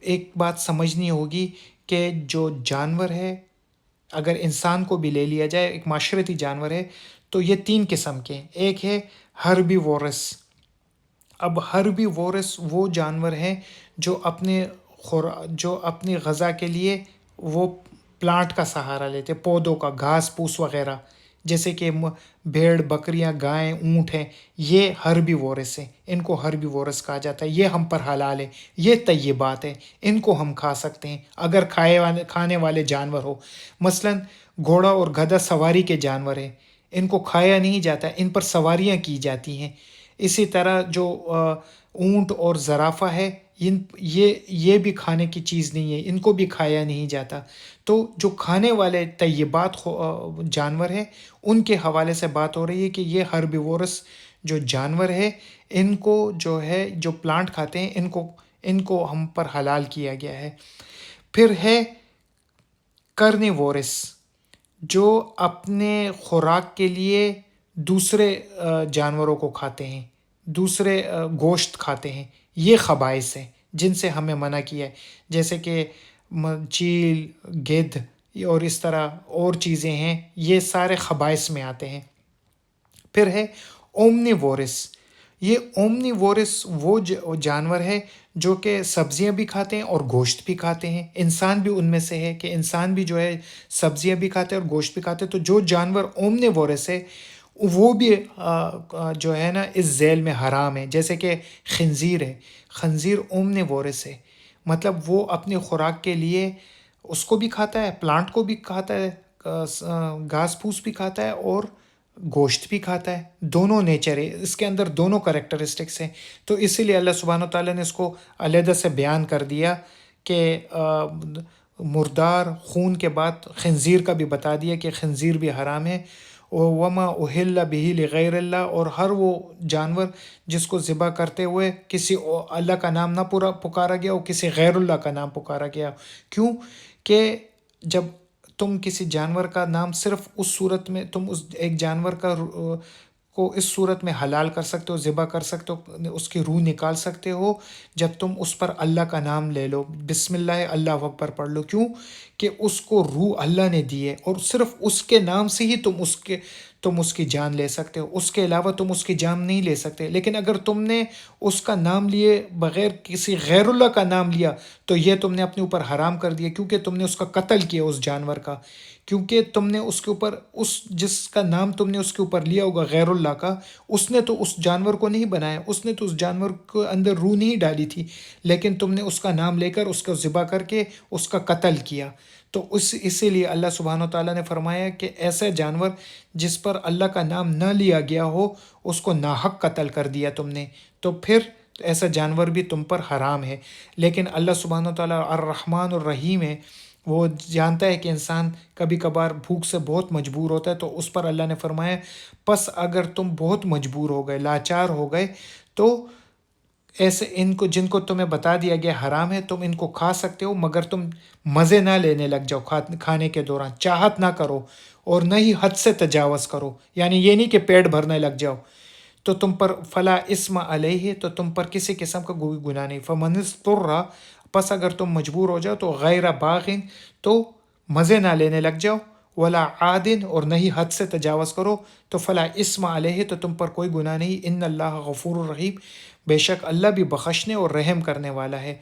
ایک بات سمجھنی ہوگی کہ جو جانور ہے، اگر انسان کو بھی لے لیا جائے، ایک معاشرتی جانور ہے، تو یہ 3 قسم کے ہیں۔ ایک ہے ہربی وورس۔ اب ہربی وورس وہ جانور ہیں جو اپنی غذا کے لیے وہ پلانٹ کا سہارا لیتے، پودوں کا، گھاس پھوس وغیرہ، جیسے کہ بھیڑ، بکریاں، گائیں، اونٹ ہیں، یہ ہربی وورس ہیں، ان کو ہربی وورس کہا جاتا ہے۔ یہ ہم پر حلال ہے، یہ طیبات ہے، ان کو ہم کھا سکتے ہیں اگر کھانے والے جانور ہو۔ مثلا گھوڑا اور گدھا سواری کے جانور ہیں، ان کو کھایا نہیں جاتا، ان پر سواریاں کی جاتی ہیں۔ اسی طرح جو اونٹ اور زرافہ ہے، یہ بھی کھانے کی چیز نہیں ہے، ان کو بھی کھایا نہیں جاتا۔ تو جو کھانے والے طیبات جانور ہیں، ان کے حوالے سے بات ہو رہی ہے کہ یہ ہربیورس جو جانور ہے، ان کو جو ہے جو پلانٹ کھاتے ہیں، ان کو ہم پر حلال کیا گیا ہے۔ پھر ہے کرنیورس، جو اپنے خوراک کے لیے دوسرے جانوروں کو کھاتے ہیں، دوسرے گوشت کھاتے ہیں، یہ خبائث ہیں جن سے ہمیں منع کیا ہے، جیسے کہ چیل، گدھ اور اس طرح اور چیزیں ہیں، یہ سارے خبائث میں آتے ہیں۔ پھر ہے اومنی وورس۔ یہ اومنی وورس وہ جانور ہے جو کہ سبزیاں بھی کھاتے ہیں اور گوشت بھی کھاتے ہیں۔ انسان بھی ان میں سے ہے کہ انسان بھی جو ہے سبزیاں بھی کھاتے ہیں اور گوشت بھی کھاتے ہیں۔ تو جو جانور اومنی وورس ہے، وہ بھی جو ہے نا اس ذیل میں حرام ہے، جیسے کہ خنزیر ہے۔ خنزیر اومنی وورس ہے، مطلب وہ اپنی خوراک کے لیے اس کو بھی کھاتا ہے، پلانٹ کو بھی کھاتا ہے، گھاس پھوس بھی کھاتا ہے اور گوشت بھی کھاتا ہے۔ دونوں نیچر ہے، اس کے اندر دونوں کریکٹرسٹکس ہیں۔ تو اسی لیے اللہ سبحانہ تعالیٰ نے اس کو علیحدہ سے بیان کر دیا کہ مردار خون کے بعد خنزیر کا بھی بتا دیا کہ خنزیر بھی حرام ہے۔ وَمَا أُهِلَّ بِهِ لِغَيْرِ اللَّهِ، اور ہر وہ جانور جس کو ذبح کرتے ہوئے کسی اللہ کا نام نہ پکارا گیا اور کسی غیر اللہ کا نام پکارا گیا۔ کیوں کہ جب تم کسی جانور کا نام صرف اس صورت میں، تم اس ایک جانور کو اس صورت میں حلال کر سکتے ہو، ذبح کر سکتے ہو، اس کی روح نکال سکتے ہو، جب تم اس پر اللہ کا نام لے لو، بسم اللہ اللہ اکبر پڑھ لو۔ کیوں کہ اس کو روح اللہ نے دی ہے، اور صرف اس کے نام سے ہی تم اس کی جان لے سکتے ہو، اس کے علاوہ تم اس کی جان نہیں لے سکتے۔ لیکن اگر تم نے اس کا نام لیے بغیر کسی غیر اللہ کا نام لیا تو یہ تم نے اپنے اوپر حرام کر دیا، کیونکہ تم نے اس کا قتل کیا، اس جانور کا، کیونکہ تم نے اس کے اوپر جس کا نام تم نے اس کے اوپر لیا ہوگا غیر اللہ کا، اس نے تو اس جانور کو نہیں بنایا، اس نے تو اس جانور کو اندر روح نہیں ڈالی تھی، لیکن تم نے اس کا نام لے کر اس کو ذبح کر کے اس کا قتل کیا۔ تو اسی لیے اللہ سبحانہ و تعالیٰ نے فرمایا کہ ایسا جانور جس پر اللہ کا نام نہ لیا گیا ہو، اس کو ناحق قتل کر دیا تم نے، تو پھر ایسا جانور بھی تم پر حرام ہے۔ لیکن اللہ سبحانہ و تعالیٰ الرحمن الرحیم ہے، وہ جانتا ہے کہ انسان کبھی کبھار بھوک سے بہت مجبور ہوتا ہے، تو اس پر اللہ نے فرمایا پس اگر تم بہت مجبور ہو گئے، لاچار ہو گئے، تو ایسے ان کو جن کو تمہیں بتا دیا گیا حرام ہے، تم ان کو کھا سکتے ہو، مگر تم مزے نہ لینے لگ جاؤ کھانے کے دوران، چاہت نہ کرو اور نہ ہی حد سے تجاوز کرو، یعنی یہ نہیں کہ پیٹ بھرنے لگ جاؤ، تو تم پر فلا اسم علیہ، تو تم پر کسی قسم کا کوئی گناہ نہیں۔ فمن اضطر، پس اگر تم مجبور ہو جاؤ تو غیر باغن، تو مزے نہ لینے لگ جاؤ، ولا عادن، اور نہ ہی حد سے تجاوز کرو، تو فلا اسم علیہ، تو تم پر کوئی گناہ نہیں۔ ان اللہ غفور الرحیم، بے شک اللہ بھی بخشنے اور رحم کرنے والا ہے۔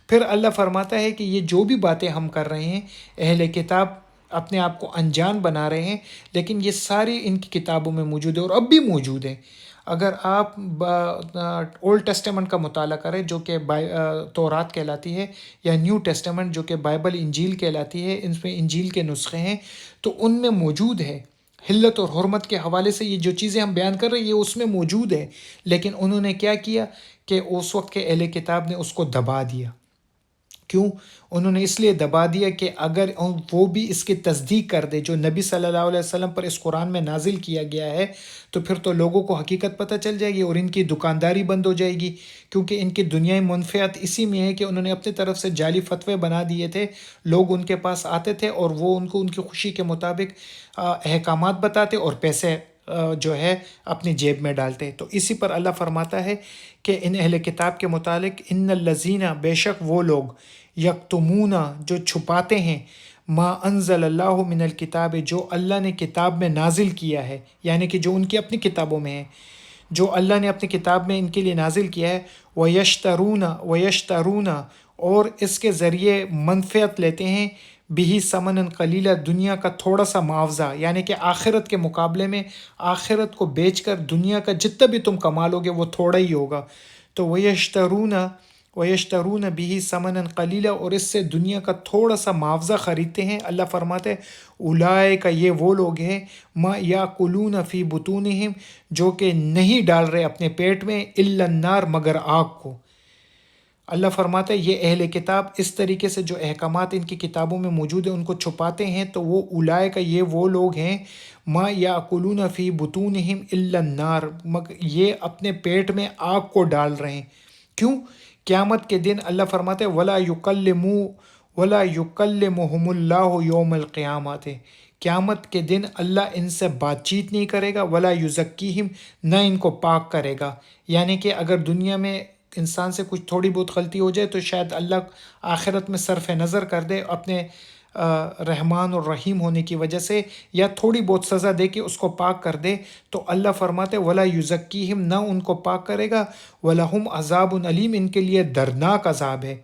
پھر اللہ فرماتا ہے کہ یہ جو بھی باتیں ہم کر رہے ہیں، اہل کتاب اپنے آپ کو انجان بنا رہے ہیں، لیکن یہ ساری ان کی کتابوں میں موجود ہے اور اب بھی موجود ہے۔ اگر آپ اولڈ ٹیسٹیمنٹ کا مطالعہ کریں جو کہ تورات کہلاتی ہے، یا نیو ٹیسٹیمنٹ جو کہ بائبل انجیل کہلاتی ہے، ان میں انجیل کے نسخے ہیں، تو ان میں موجود ہے حلت اور حرمت کے حوالے سے یہ جو چیزیں ہم بیان کر رہے ہیں یہ اس میں موجود ہے، لیکن انہوں نے کیا کیا کہ اس وقت کے اہل کتاب نے اس کو دبا دیا۔ کیوں؟ انہوں نے اس لیے دبا دیا کہ اگر وہ بھی اس کی تصدیق کر دے جو نبی صلی اللہ علیہ وسلم پر اس قرآن میں نازل کیا گیا ہے، تو پھر تو لوگوں کو حقیقت پتہ چل جائے گی اور ان کی دکانداری بند ہو جائے گی، کیونکہ ان کی دنیائی منفعت اسی میں ہے کہ انہوں نے اپنی طرف سے جعلی فتوے بنا دیے تھے، لوگ ان کے پاس آتے تھے اور وہ ان کو ان کی خوشی کے مطابق احکامات بتاتے اور پیسے جو ہے اپنی جیب میں ڈالتے۔ تو اسی پر اللہ فرماتا ہے کہ ان اہل کتاب کے متعلق ان الذین، بے شک وہ لوگ، یکتمون، جو چھپاتے ہیں، ما انزل اللہ من الکتاب، جو اللہ نے کتاب میں نازل کیا ہے، یعنی کہ جو ان کی اپنی کتابوں میں ہے، جو اللہ نے اپنی کتاب میں ان کے لیے نازل کیا ہے، وَيَشْتَرُونَ، اور اس کے ذریعے منفعت لیتے ہیں، بِهِ ثَمَنًا قَلِيلًا، دنیا کا تھوڑا سا معاوضہ، یعنی کہ آخرت کے مقابلے میں آخرت کو بیچ کر دنیا کا جتنا بھی تم کما لو گے وہ تھوڑا ہی ہوگا۔ تو وَيَشْتَرُونَ بِهِ ثَمَنًا قَلِيلًا، اور اس سے دنیا کا تھوڑا سا معاوضہ خریدتے ہیں۔ اللہ فرماتے ہیں اولئک، یہ وہ لوگ ہیں، ما یاکلون فی بطونہم، جو کہ نہیں ڈال رہے اپنے پیٹ میں، الا النار، مگر آگ کو۔ اللہ فرماتا ہے یہ اہل کتاب اس طریقے سے جو احکامات ان کی کتابوں میں موجود ہیں ان کو چھپاتے ہیں، تو وہ اولئک، یہ وہ لوگ ہیں، ما یاکلون فی بطونہم الا النار، مگر یہ اپنے پیٹ میں آگ کو ڈال رہے ہیں۔ کیوں؟ قیامت کے دن اللہ فرماتے ہیں ولا یکلمہم اللہ یوم القیامت، قیامت کے دن اللہ ان سے بات چیت نہیں کرے گا، ولا یزکیہم، نہ ان کو پاک کرے گا۔ یعنی کہ اگر دنیا میں انسان سے کچھ تھوڑی بہت غلطی ہو جائے تو شاید اللہ آخرت میں صرف نظر کر دے اپنے رحمان اور رحیم ہونے کی وجہ سے، یا تھوڑی بہت سزا دے کے اس کو پاک کر دے، تو اللہ فرماتے ولا یزکیہم، نہ ان کو پاک کرے گا، ولہم عذاب علیم، ان کے لیے دردناک عذاب ہے،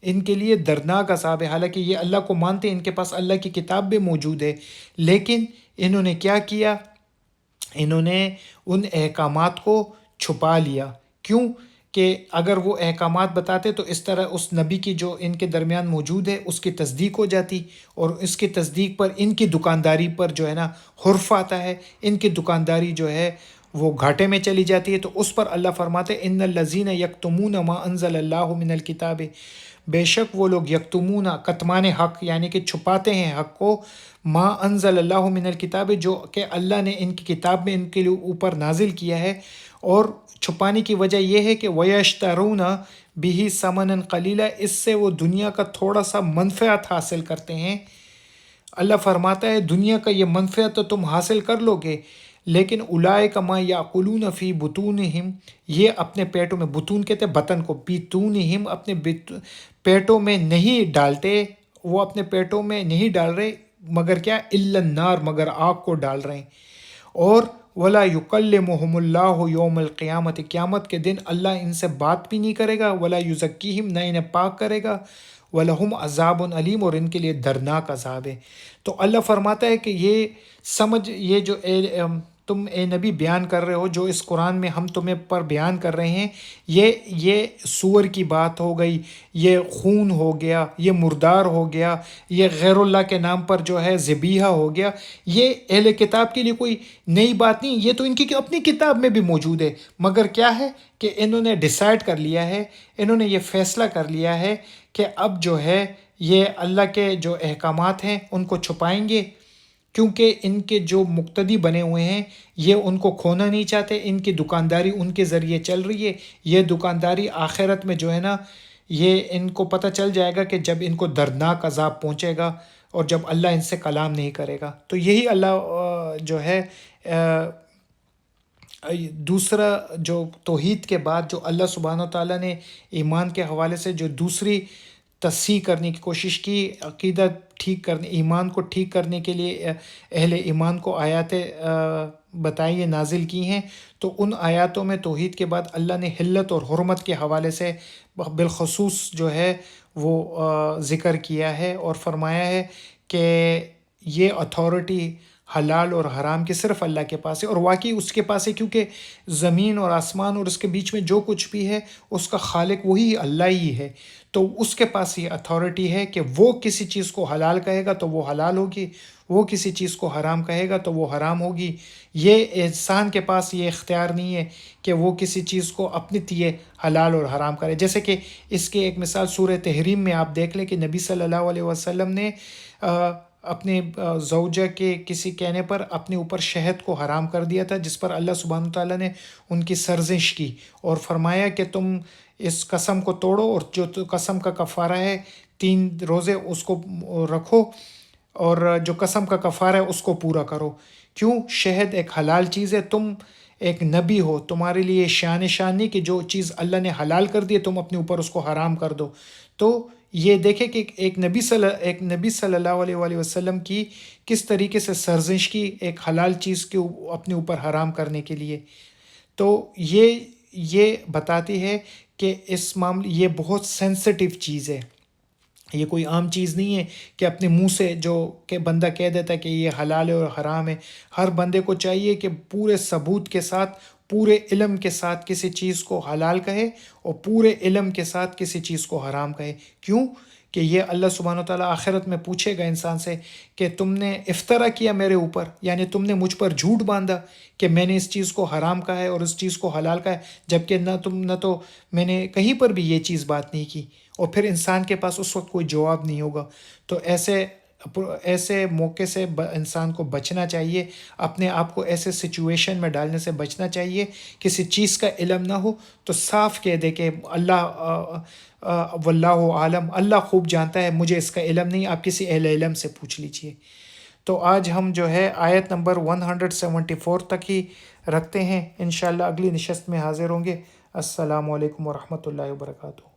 ان کے لیے دردناک عذاب ہے۔ حالانکہ یہ اللہ کو مانتے، ان کے پاس اللہ کی کتاب بھی موجود ہے، لیکن انہوں نے کیا کیا؟ انہوں نے ان احکامات کو چھپا لیا۔ کیوں؟ کہ اگر وہ احکامات بتاتے تو اس طرح اس نبی کی جو ان کے درمیان موجود ہے اس کی تصدیق ہو جاتی، اور اس کی تصدیق پر ان کی دکانداری پر جو ہے نا حرف آتا ہے، ان کی دکانداری جو ہے وہ گھاٹے میں چلی جاتی ہے۔ تو اس پر اللہ فرماتے ان الذین یکتمون ما انزل اللہ من الکتاب، بے شک وہ لوگ یکتمون، کتمان حق، یعنی کہ چھپاتے ہیں حق کو، ما انزل اللہ من الکتاب، جو کہ اللہ نے ان کی کتاب میں ان کے لیے اوپر نازل کیا ہے، اور چھپانے کی وجہ یہ ہے کہ وَيَشْتَرُونَ بِهِ ثَمَنًا قَلِيلًا، اس سے وہ دنیا کا تھوڑا سا منفعت حاصل کرتے ہیں۔ اللہ فرماتا ہے دنیا کا یہ منفعت تو تم حاصل کر لو گے، لیکن اولئک ما یاکلون فی بطونہم، یہ اپنے پیٹوں میں، بطون کہتے ہیں بطن کو، بطونہم، اپنے پیٹوں میں نہیں ڈالتے، وہ اپنے پیٹوں میں نہیں ڈال رہے مگر کیا، الا النار، مگر آگ کو ڈال رہے ہیں۔ اور ولا یکلمہم اللہ یوم القیامت، قیامت کے دن اللہ ان سے بات بھی نہیں کرے گا، ولا یزکیہم، نہ انہیں پاک کرے گا، وَلَهُمْ عذاب علیم، اور ان کے لیے دردناک عذاب ہے۔ تو اللہ فرماتا ہے کہ یہ سمجھ، یہ جو تم اے نبی بیان کر رہے ہو، جو اس قرآن میں ہم تمہیں پر بیان کر رہے ہیں، یہ سور کی بات ہو گئی، یہ خون ہو گیا، یہ مردار ہو گیا، یہ غیر اللہ کے نام پر جو ہے ذبیحہ ہو گیا، یہ اہل کتاب کے لیے کوئی نئی بات نہیں، یہ تو ان کی اپنی کتاب میں بھی موجود ہے، مگر کیا ہے کہ انہوں نے ڈیسائیڈ کر لیا ہے، انہوں نے یہ فیصلہ کر لیا ہے کہ اب جو ہے یہ اللہ کے جو احکامات ہیں ان کو چھپائیں گے، کیونکہ ان کے جو مقتدی بنے ہوئے ہیں یہ ان کو کھونا نہیں چاہتے، ان کی دکانداری ان کے ذریعے چل رہی ہے، یہ دکانداری آخرت میں جو ہے نا، یہ ان کو پتہ چل جائے گا کہ جب ان کو دردناک عذاب پہنچے گا اور جب اللہ ان سے کلام نہیں کرے گا۔ تو یہی اللہ جو ہے دوسرا جو توحید کے بعد جو اللہ سبحانہ و تعالیٰ نے ایمان کے حوالے سے جو دوسری تصحیح کرنے کی کوشش کی، عقیدہ ٹھیک کرنے، ایمان کو ٹھیک کرنے کے لیے اہل ایمان کو آیاتیں بتائی ہیں، نازل کی ہیں، تو ان آیاتوں میں توحید کے بعد اللہ نے حلت اور حرمت کے حوالے سے بالخصوص جو ہے وہ ذکر کیا ہے اور فرمایا ہے کہ یہ اتھارٹی حلال اور حرام کی صرف اللہ کے پاس ہے، اور واقعی اس کے پاس ہے، کیونکہ زمین اور آسمان اور اس کے بیچ میں جو کچھ بھی ہے اس کا خالق وہی اللہ ہی ہے، تو اس کے پاس یہ اتھارٹی ہے کہ وہ کسی چیز کو حلال کہے گا تو وہ حلال ہوگی، وہ کسی چیز کو حرام کہے گا تو وہ حرام ہوگی۔ یہ انسان کے پاس یہ اختیار نہیں ہے کہ وہ کسی چیز کو اپنی تیے حلال اور حرام کرے۔ جیسے کہ اس کے ایک مثال سورہ تحریم میں آپ دیکھ لیں کہ نبی صلی اللہ علیہ وسلم نے اپنے زوجہ کے کسی کہنے پر اپنے اوپر شہد کو حرام کر دیا تھا، جس پر اللہ سبحانہ تعالیٰ نے ان کی سرزنش کی اور فرمایا کہ تم اس قسم کو توڑو اور جو قسم کا کفارہ ہے 3 روزے اس کو رکھو، اور جو قسم کا کفارہ ہے اس کو پورا کرو۔ کیوں؟ شہد ایک حلال چیز ہے، تم ایک نبی ہو، تمہارے لیے شان نہیں کہ جو چیز اللہ نے حلال کر دی ہے تم اپنے اوپر اس کو حرام کر دو۔ تو یہ دیکھیں کہ ایک نبی صلی اللہ علیہ وآلہ وسلم کی کس طریقے سے سرزنش کی ایک حلال چیز کے اپنے اوپر حرام کرنے کے لیے۔ تو یہ بتاتی ہے کہ اس معاملے یہ بہت سینسٹیو چیز ہے، یہ کوئی عام چیز نہیں ہے کہ اپنے منہ سے جو کہ بندہ کہہ دیتا ہے کہ یہ حلال ہے اور حرام ہے۔ ہر بندے کو چاہیے کہ پورے ثبوت کے ساتھ، پورے علم کے ساتھ کسی چیز کو حلال کہے اور پورے علم کے ساتھ کسی چیز کو حرام کہے۔ کیوں؟ کہ یہ اللہ سبحانہ وتعالیٰ آخرت میں پوچھے گا انسان سے کہ تم نے افطرا کیا میرے اوپر، یعنی تم نے مجھ پر جھوٹ باندھا کہ میں نے اس چیز کو حرام کہا ہے اور اس چیز کو حلال کہا ہے، جبکہ نہ تو میں نے کہیں پر بھی یہ چیز بات نہیں کی، اور پھر انسان کے پاس اس وقت کوئی جواب نہیں ہوگا۔ تو ایسے موقع سے انسان کو بچنا چاہیے، اپنے آپ کو ایسے سچویشن میں ڈالنے سے بچنا چاہیے، کسی چیز کا علم نہ ہو تو صاف کہہ دے کہ اللہ واللہ عالم، اللہ خوب جانتا ہے، مجھے اس کا علم نہیں، آپ کسی اہل علم سے پوچھ لیجئے۔ تو آج ہم جو ہے آیت نمبر 174 تک ہی رکھتے ہیں، انشاءاللہ اگلی نشست میں حاضر ہوں گے۔ السلام علیکم ورحمۃ اللہ وبرکاتہ۔